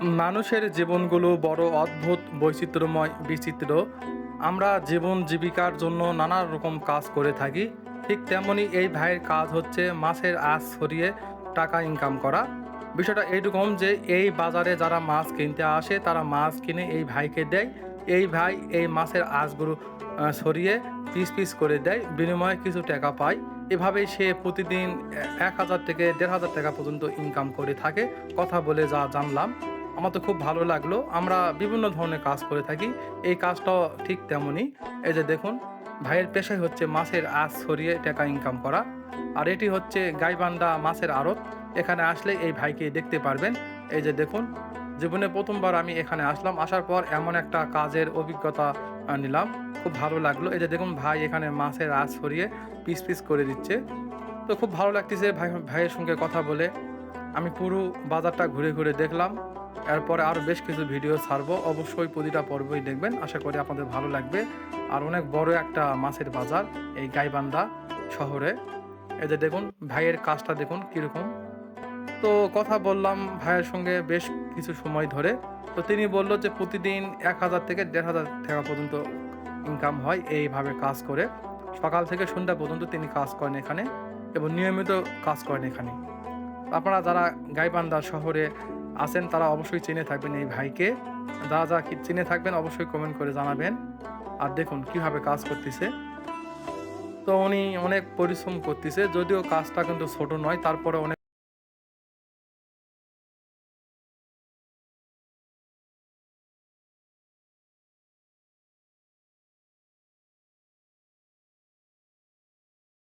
মানুষের জীবনগুলো বড় অদ্ভুত, বৈচিত্র্যময়, বিচিত্র। আমরা জীবন জীবিকার জন্য নানা রকম কাজ করে থাকি। ঠিক তেমনি এই ভাইয়ের কাজ হচ্ছে মাছের আঁশ ছড়িয়ে টাকা ইনকাম করা। বিষয়টা এইরকম যে এই বাজারে যারা মাছ কিনতে আসে তারা মাছ কিনে এই ভাইকে দেয়। এই ভাই এই মাছের আঁশগুলো ছড়িয়ে পিস করে দেয়। বিনিময়ে কিছু টাকা পায়। এভাবেই সে প্রতিদিন ১,০০০ থেকে ১,৫০০ টাকা পর্যন্ত ইনকাম করে থাকে। কথা বলে যা জানলাম। আমার তো খুব ভালো লাগলো। আমরা বিভিন্ন ধরনের কাজ করে থাকি। এই কাজটাও ঠিক তেমনই। এই যে দেখুন, ভাইয়ের পেশাই হচ্ছে মাছের আঁশ ছড়িয়ে টাকা ইনকাম করা। আর এটি হচ্ছে গাইবান্ধা মাছের আড়ত। এখানে আসলে এই ভাইকে দেখতে পারবেন। এই যে দেখুন, জীবনে ১ম বার আমি এখানে আসলাম। আসার পর এমন একটা কাজের অভিজ্ঞতা নিলাম। খুব ভালো লাগলো। এই যে দেখুন, ভাই এখানে মাছের আঁশ ছড়িয়ে পিস করে দিচ্ছে। তো খুব ভালো লাগতেছে ভাইয়ের সঙ্গে কথা বলে। আমি পুরো বাজারটা ঘুরে দেখলাম। এরপরে আরও বেশ কিছু ভিডিও ছাড়বো। অবশ্যই প্রতিটা পর্বই দেখবেন। আশা করি আপনাদের ভালো লাগবে। আর অনেক বড় একটা মাছের বাজার এই গাইবান্ধা শহরে। এই যে দেখুন, ভাইয়ের কাজটা দেখুন কীরকম। তো কথা বললাম ভাইয়ের সঙ্গে বেশ কিছু সময় ধরে। তো তিনি বলল যে প্রতিদিন ১,০০০ থেকে ১,৫০০ টাকা পর্যন্ত ইনকাম হয় এইভাবে কাজ করে। সকাল থেকে সন্ধ্যা পর্যন্ত তিনি কাজ করেন এখানে এবং নিয়মিত কাজ করেন এখানে। আপনারা যারা গাইবান্ধা শহরে আছেন তারা অবশ্যই চিনে থাকবেন এই ভাইকে। যারা চিনে থাকবেন অবশ্যই কমেন্ট করে জানাবেন। আর দেখুন কিভাবে কাজ করতেছে। তো উনি অনেক পরিশ্রম করতেছে। যদিও কাজটা কিন্তু ছোট নয়, তারপরে অনেক